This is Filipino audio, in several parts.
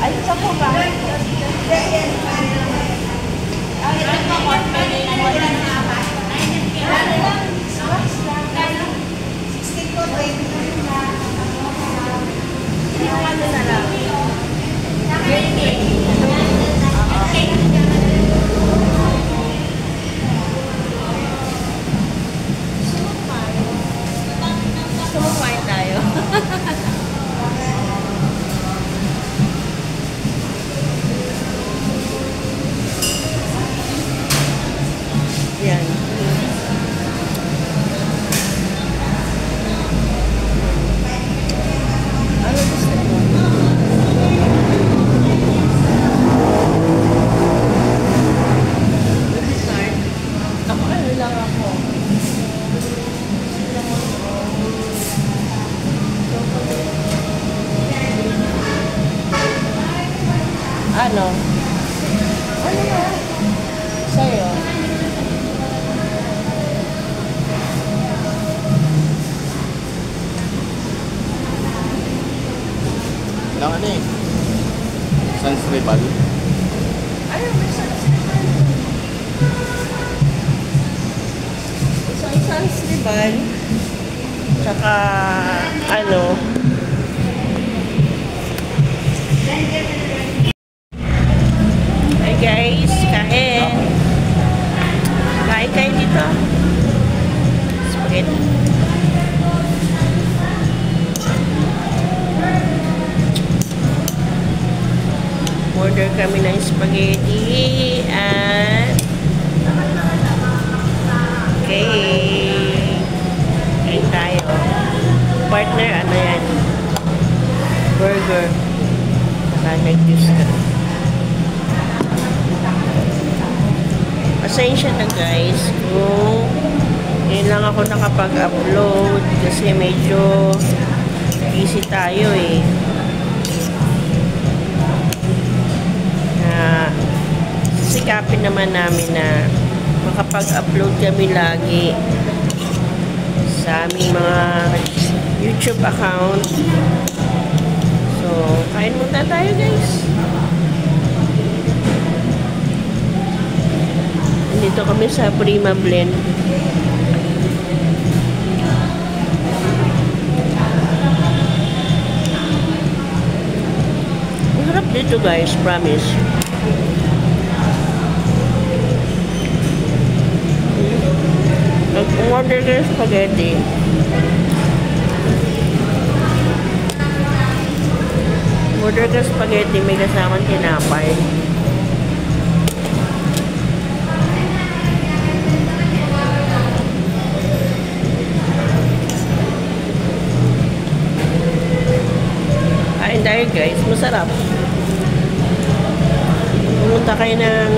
Ay, isa po ba? Sumukain tayo. Yan. Ano gusto mo? Start. Ako ano lang ako. Ano? Ano na? Sa'yo? Lang ano eh. Sans Rival. Ano, may sansriban. Isang sansriban. Tsaka, ano? Hi guys, kain. Kain kayo dito. Spaghetti. Order kami ng spaghetti at cake. Kain tayo. Partner, ano yan? Burger. Saka nag-juice ka. Pasensya na guys kung ngayon lang ako nakapag-upload kasi medyo busy tayo eh. Sisikapin naman namin na makapag-upload kami lagi sa aming mga YouTube account. So, kain muna tayo guys. Dito kami sa Prima Blend. Masarap dito guys, promise. Order kayo spaghetti. Order kayo spaghetti, may kasamang tinapay. Kain tayo guys, masarap. Pumunta kayo ng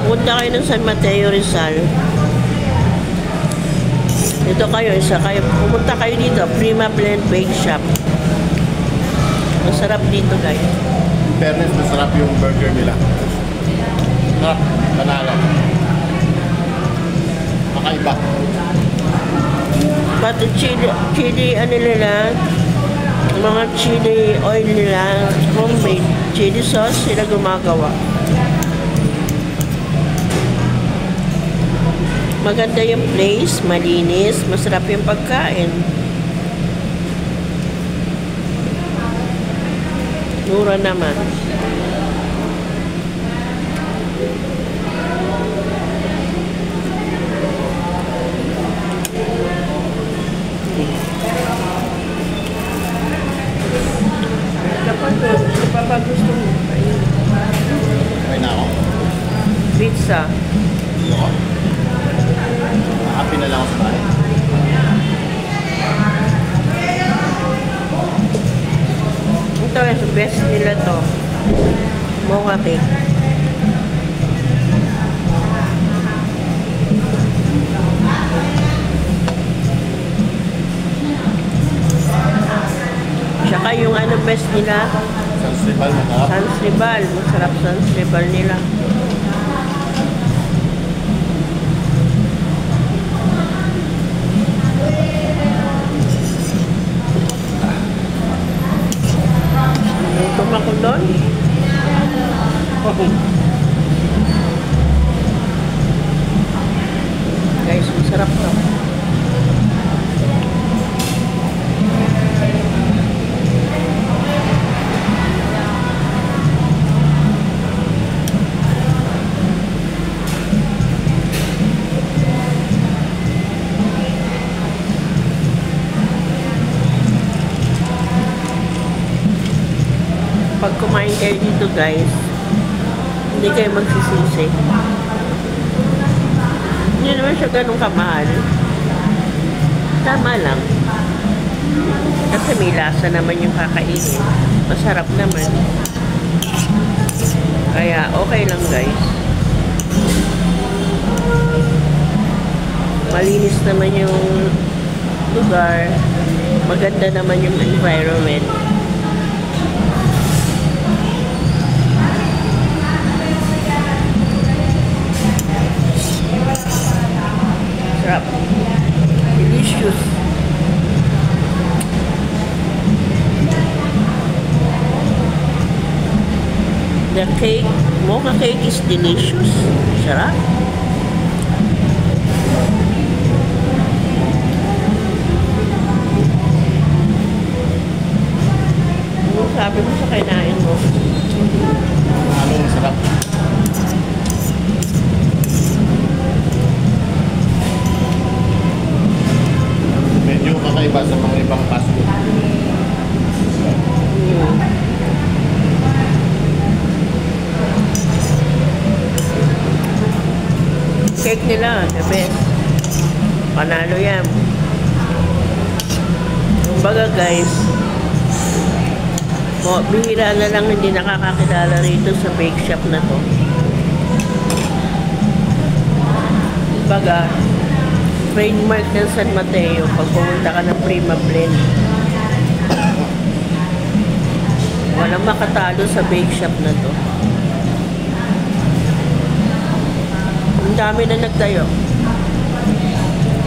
punta kayo ng San Mateo, Rizal. Dito kayo, pumunta kayo dito, Prima Blend Bake Shop. Masarap dito guys. In fairness, masarap yung burger nila. Sarap, panalo. Makaiba. Pati chili ano nila, mga chili oil nila, homemade chili sauce sila gumagawa. Maganda yung place, malinis, masarap yung pagkain. Mura naman. Kapag gusto mo, Okay na ako. pizza. Ako. Happy na lang ako sa bahay. Ito yung best nila to. Mocha cake. Tsaka yung ano best nila, Sans Rival, masarap. Sans Rival. Masarap Sans Rival nila. kumain kayo dito guys, hindi kayo magsisisi. Hindi naman siya ganun kamahal. Tama lang. Kasi may lasa naman yung kakainin. Masarap naman. Kaya okay lang guys. Malinis naman yung lugar. Maganda naman yung environment. Sarap. Delicious. The cake, mocha cake is delicious. Sarap. Ano sabi mo sa kinain mo? Ano, masarap. Medyo kakaiba sa mga ibang fast food. Cake nila, the best. Panalo yan. Kumbaga guys, bihira na lang hindi nakakakilala rito sa bake shop na to. Kumbaga, trademark ng San Mateo pag pumunta ka ng Prima Blend. Walang makatalo sa bake shop na to. Ang dami na nagtayo.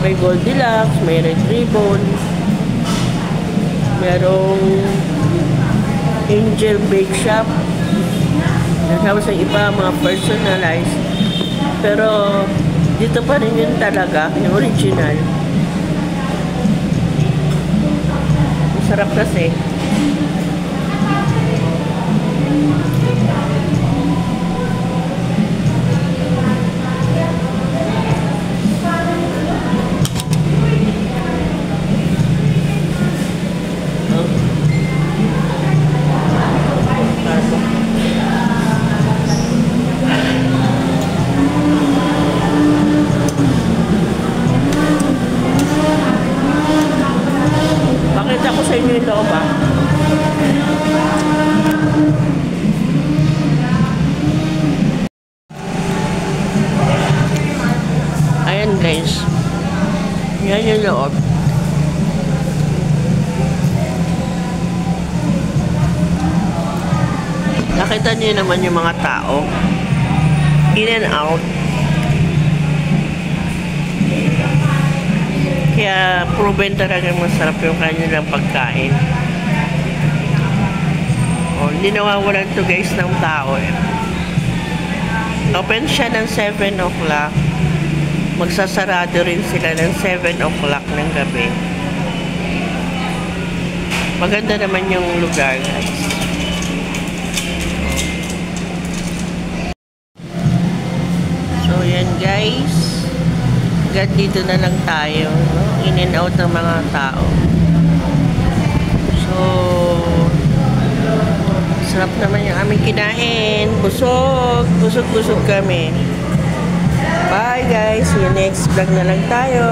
May Goldilocks, may Red Ribbon, merong Angel Bake Shop. Nasama sa iba, mga personalized. Pero dito pa rin yun talaga, yung original. Masarap kasi. Pakita ko sa inyo yung loob ah. Ayan guys. Yan yung loob. Nakita niyo naman yung mga tao. In and out. Kaya proven talaga masarap yung kanilang pagkain. O, hindi nawawalan to guys ng tao eh. Open siya ng 7 o'clock. Magsasarado rin sila ng 7 o'clock ng gabi. Maganda naman yung lugar guys. So yan guys. Agad dito na lang tayo, no? In and out ng mga tao. So, sarap naman yung aming kinain. Busog. Busog kami. Bye guys. See you next vlog na lang tayo.